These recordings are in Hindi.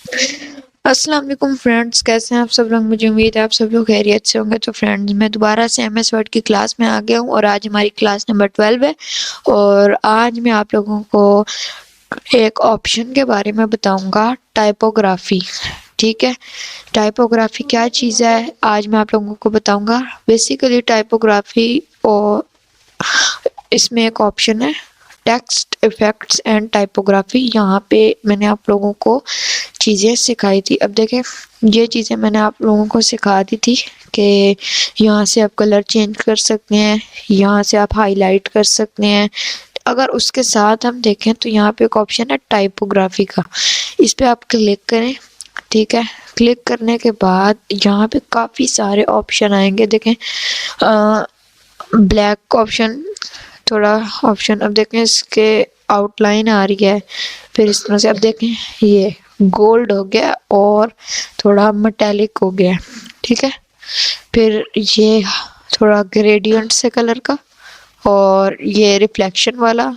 अस्सलाम वालेकुम फ्रेंड्स, कैसे हैं आप सब लोग। मुझे उम्मीद है आप सब लोग खैरियत से होंगे। तो फ्रेंड्स, मैं दोबारा से एमएस वर्ड की क्लास में आ गया हूँ और आज हमारी क्लास नंबर 12 है। और आज मैं आप लोगों को एक ऑप्शन के बारे में बताऊंगा, टाइपोग्राफी। ठीक है, टाइपोग्राफी क्या चीज़ है आज मैं आप लोगों को बताऊंगा। बेसिकली टाइपोग्राफी, और इसमें एक ऑप्शन है टेक्स्ट इफेक्ट्स एंड टाइपोग्राफी। यहाँ पे मैंने आप लोगों को चीज़ें सिखाई थी। अब देखें, ये चीज़ें मैंने आप लोगों को सिखा दी थी कि यहाँ से आप कलर चेंज कर सकते हैं, यहाँ से आप हाईलाइट कर सकते हैं। अगर उसके साथ हम देखें तो यहाँ पे एक ऑप्शन है टाइपोग्राफी का, इस पे आप क्लिक करें। ठीक है, क्लिक करने के बाद यहाँ पे काफ़ी सारे ऑप्शन आएंगे। देखें, ब्लैक ऑप्शन, थोड़ा ऑप्शन। अब देखें, इसके आउटलाइन आ रही है। फिर इस तरह से अब देखें, ये गोल्ड हो गया और थोड़ा मेटेलिक हो गया। ठीक है, फिर ये थोड़ा ग्रेडियंट से कलर का, और ये रिफ्लेक्शन वाला।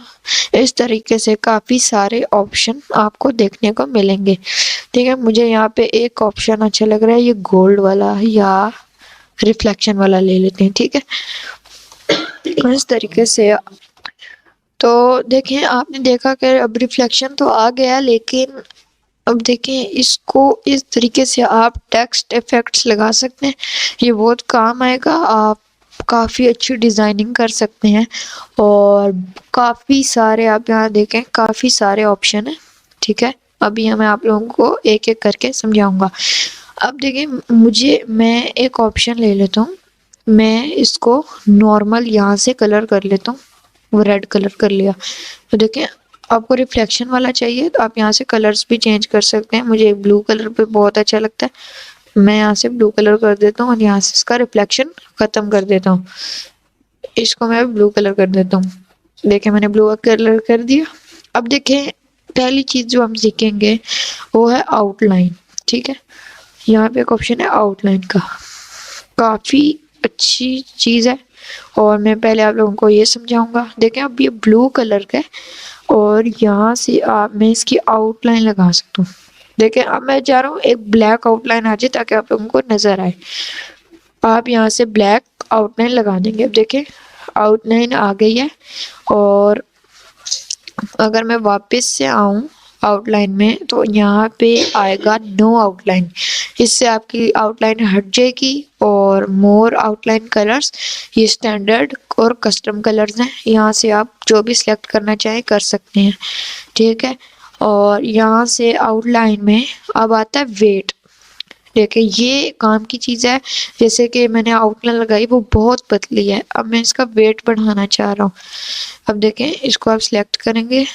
इस तरीके से काफ़ी सारे ऑप्शन आपको देखने को मिलेंगे। ठीक है, मुझे यहाँ पे एक ऑप्शन अच्छा लग रहा है, ये गोल्ड वाला या रिफ्लेक्शन वाला ले लेते हैं। ठीक है, इस तरीके से। तो देखें, आपने देखा कि अब रिफ्लेक्शन तो आ गया, लेकिन अब देखें इसको इस तरीके से आप टेक्स्ट इफेक्ट्स लगा सकते हैं। ये बहुत काम आएगा, आप काफ़ी अच्छी डिज़ाइनिंग कर सकते हैं। और काफ़ी सारे, आप यहाँ देखें, काफ़ी सारे ऑप्शन हैं। ठीक है, अभी मैं आप लोगों को एक एक करके समझाऊंगा। अब देखिए, मैं एक ऑप्शन ले लेता हूँ। मैं इसको नॉर्मल यहाँ से कलर कर लेता हूँ, वो रेड कलर कर लिया। तो देखें, आपको रिफ्लेक्शन वाला चाहिए तो आप यहाँ से कलर्स भी चेंज कर सकते हैं। मुझे ब्लू कलर पे बहुत अच्छा लगता है, मैं यहाँ से ब्लू कलर कर देता हूँ और यहाँ से इसका रिफ्लेक्शन खत्म कर देता हूँ। इसको मैं ब्लू कलर कर देता हूँ। देखें, मैंने ब्लू कलर कर दिया। अब देखें, पहली चीज जो हम सीखेंगे वो है आउटलाइन। ठीक है, यहाँ पे एक ऑप्शन है आउटलाइन का, काफी अच्छी चीज है। और मैं पहले आप लोगों को ये समझाऊंगा। देखें, अब ये ब्लू कलर का है और यहाँ से मैं इसकी आउटलाइन लगा सकता हूँ। देखें, अब मैं चाह रहा हूँ एक ब्लैक आउटलाइन आ जाए ताकि आप लोगों को नजर आए। आप यहाँ से ब्लैक आउटलाइन लगा देंगे। अब देखें, आउटलाइन आ गई है। और अगर मैं वापस से आऊं आउटलाइन में तो यहाँ पे आएगा नो आउटलाइन। इससे आपकी आउटलाइन हट जाएगी। और मोर आउटलाइन कलर्स, ये स्टैंडर्ड और कस्टम कलर्स हैं, यहाँ से आप जो भी सिलेक्ट करना चाहें कर सकते हैं। ठीक है, और यहाँ से आउटलाइन में अब आता है वेट। देखिए, ये काम की चीज़ है। जैसे कि मैंने आउटलाइन लगाई, वो बहुत पतली है, अब मैं इसका वेट बढ़ाना चाह रहा हूँ। अब देखें, इसको आप सिलेक्ट करेंगे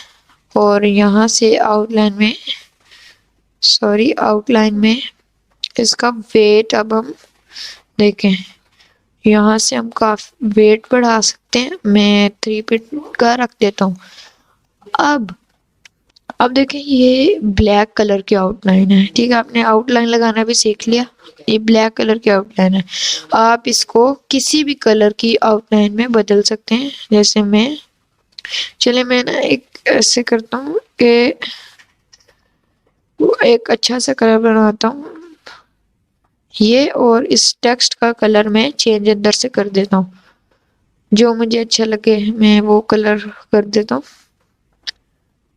और यहाँ से आउटलाइन में इसका वेट, अब हम देखें, यहाँ से हम काफी वेट बढ़ा सकते हैं। मैं 3 पे का रख देता हूँ। अब अब देखें, ये ब्लैक कलर की आउटलाइन है। ठीक है, आपने आउटलाइन लगाना भी सीख लिया। ये ब्लैक कलर की आउटलाइन है, आप इसको किसी भी कलर की आउटलाइन में बदल सकते हैं। जैसे मैं ना एक ऐसे करता हूँ कि एक अच्छा सा कलर बनाता हूँ ये, और इस टेक्स्ट का कलर मैं चेंज अंदर से कर देता हूँ। जो मुझे अच्छा लगे मैं वो कलर कर देता हूँ।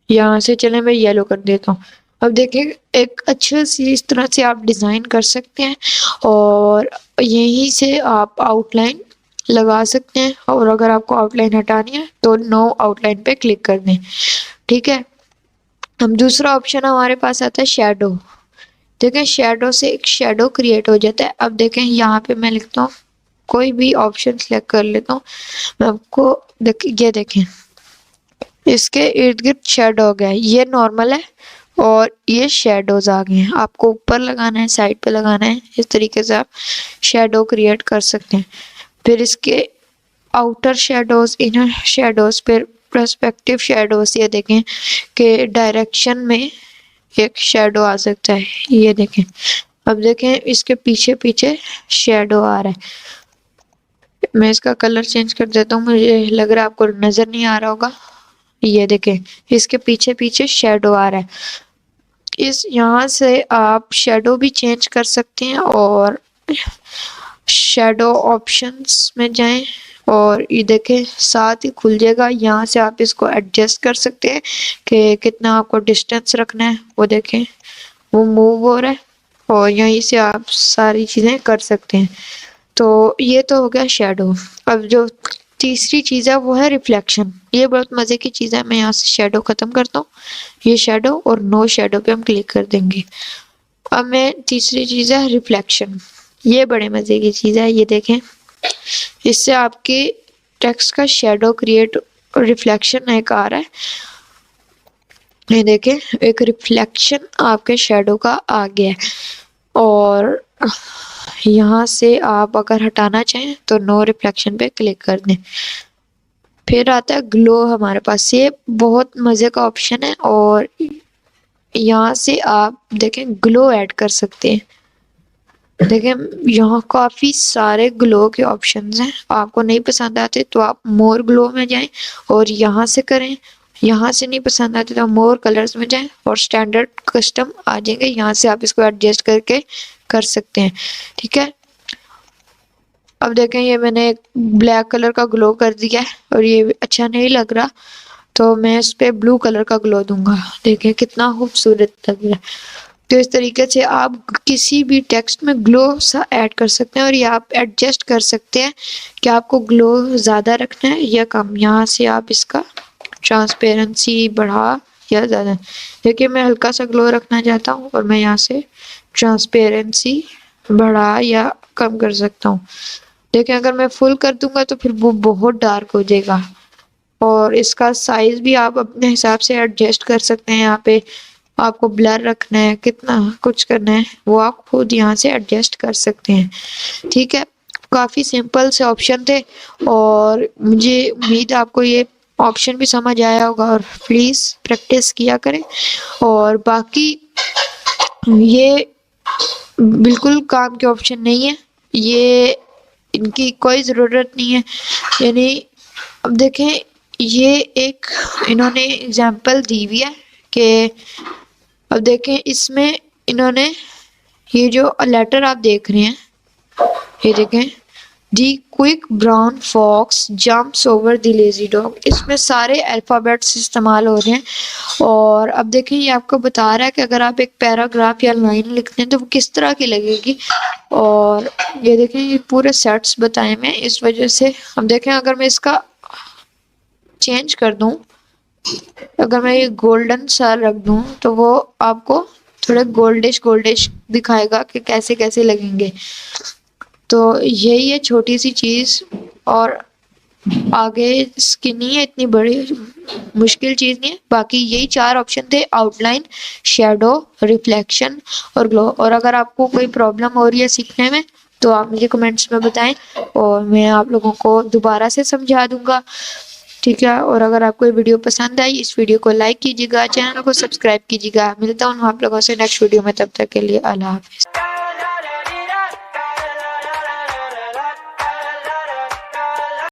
यहाँ से चले मैं येलो कर देता हूँ। अब देखिए, एक अच्छे सी इस तरह से आप डिज़ाइन कर सकते हैं और यहीं से आप आउटलाइन लगा सकते हैं। और अगर आपको आउटलाइन हटानी है तो नो आउटलाइन पे क्लिक कर दें। ठीक है, हम दूसरा ऑप्शन हमारे पास आता है शेडो। देखें, शेडो से एक शेडो क्रिएट हो जाता है। अब देखें, यहाँ पे मैं लिखता हूँ, कोई भी ऑप्शन सेलेक्ट कर लेता हूँ मैं। आपको ये देखें, इसके इर्द गिर्द शेडो हो गया है। ये नॉर्मल है और ये शेडोज आ गए हैं। आपको ऊपर लगाना है, साइड पे लगाना है, इस तरीके से आप शेडो क्रिएट कर सकते हैं। फिर इसके आउटर शेडोज, इनर शेडोज, फिर पर्सपेक्टिव शेडोज। ये देखें कि डायरेक्शन में एक शेडो आ सकता है, ये देखें। अब देखें, इसके पीछे पीछे शेडो आ रहा है। मैं इसका कलर चेंज कर देता हूँ, मुझे लग रहा है आपको नजर नहीं आ रहा होगा। ये देखें, इसके पीछे पीछे शेडो आ रहा है। इस यहाँ से आप शेडो भी चेंज कर सकते हैं और शेडो ऑप्शंस में जाएं और ये देखें साथ ही खुल जाएगा। यहाँ से आप इसको एडजस्ट कर सकते हैं कि कितना आपको डिस्टेंस रखना है। वो देखें वो मूव हो रहा है और यहीं से आप सारी चीज़ें कर सकते हैं। तो ये तो हो गया शेडो। अब जो तीसरी चीज़ है वो है रिफ्लेक्शन। ये बहुत मज़े की चीज़ है। मैं यहाँ से शेडो ख़त्म करता हूँ, ये शेडो और नो शेडो पे हम क्लिक कर देंगे। अब मैं तीसरी चीज़ है रिफ्लेक्शन। ये बड़े मज़े की चीज़ है। ये देखें इससे आपके टेक्स्ट का शेडो क्रिएट रिफ्लेक्शन एक आ रहा है। ये देखें एक रिफ्लेक्शन आपके शेडो का आ गया है। और यहाँ से आप अगर हटाना चाहें तो नो रिफ्लेक्शन पे क्लिक कर दें। फिर आता है ग्लो हमारे पास। ये बहुत मज़े का ऑप्शन है और यहाँ से आप देखें ग्लो ऐड कर सकते हैं। देखें यहाँ काफ़ी सारे ग्लो के ऑप्शंस हैं। आपको नहीं पसंद आते तो आप मोर ग्लो में जाएं और यहाँ से करें। यहाँ से नहीं पसंद आते तो मोर कलर्स में जाएं और स्टैंडर्ड कस्टम आ जाएंगे। यहाँ से आप इसको एडजस्ट करके कर सकते हैं। ठीक है, अब देखें ये मैंने एक ब्लैक कलर का ग्लो कर दिया है और ये अच्छा नहीं लग रहा तो मैं इस पे ब्लू कलर का ग्लो दूंगा। देखें कितना खूबसूरत लग रहा है। तो इस तरीके से आप किसी भी टेक्स्ट में ग्लो सा ऐड कर सकते हैं और ये आप एडजस्ट कर सकते हैं कि आपको ग्लो ज़्यादा रखना है या कम। यहाँ से आप इसका ट्रांसपेरेंसी बढ़ा या ज़्यादा। देखिए मैं हल्का सा ग्लो रखना चाहता हूँ और मैं यहाँ से ट्रांसपेरेंसी बढ़ा या कम कर सकता हूँ। देखिए अगर मैं फुल कर दूंगा तो फिर वो बहुत डार्क हो जाएगा। और इसका साइज भी आप अपने हिसाब से एडजस्ट कर सकते हैं। यहाँ पे आपको ब्लर रखना है, कितना कुछ करना है वो आप खुद यहाँ से एडजस्ट कर सकते हैं। ठीक है, काफ़ी सिंपल से ऑप्शन थे और मुझे उम्मीद है आपको ये ऑप्शन भी समझ आया होगा और प्लीज़ प्रैक्टिस किया करें। और बाकी ये बिल्कुल काम के ऑप्शन नहीं है, ये इनकी कोई ज़रूरत नहीं है। यानी अब देखें ये एक इन्होंने एग्जांपल दी हुई है कि अब देखें इसमें इन्होंने ये जो लेटर आप देख रहे हैं, ये देखें the quick brown fox jumps over the lazy dog, इसमें सारे अल्फ़ाबेट्स इस्तेमाल हो रहे हैं। और अब देखें ये आपको बता रहा है कि अगर आप एक पैराग्राफ या लाइन लिखते हैं तो वो किस तरह की लगेगी। और ये देखें ये पूरे सेट्स बताए मैं इस वजह से। अब देखें अगर मैं इसका चेंज कर दूं, अगर मैं ये गोल्डन सा रख दूं तो वो आपको थोड़ा गोल्डिश गोल्डिश दिखाएगा कि कैसे कैसे लगेंगे। तो यही है छोटी सी चीज़ और आगे इसकी नहीं है इतनी बड़ी मुश्किल चीज़ नहीं है। बाकी यही 4 ऑप्शन थे, आउटलाइन, शेडो, रिफ्लेक्शन और ग्लो। और अगर आपको कोई प्रॉब्लम हो रही है सीखने में तो आप मुझे कमेंट्स में बताएं और मैं आप लोगों को दोबारा से समझा दूंगा। ठीक है, और अगर आपको ये वीडियो पसंद आई इस वीडियो को लाइक कीजिएगा, चैनल को सब्सक्राइब कीजिएगा। मिलता हूँ आप लोगों से नेक्स्ट वीडियो में, तब तक के लिए अल्लाह हाफिज़।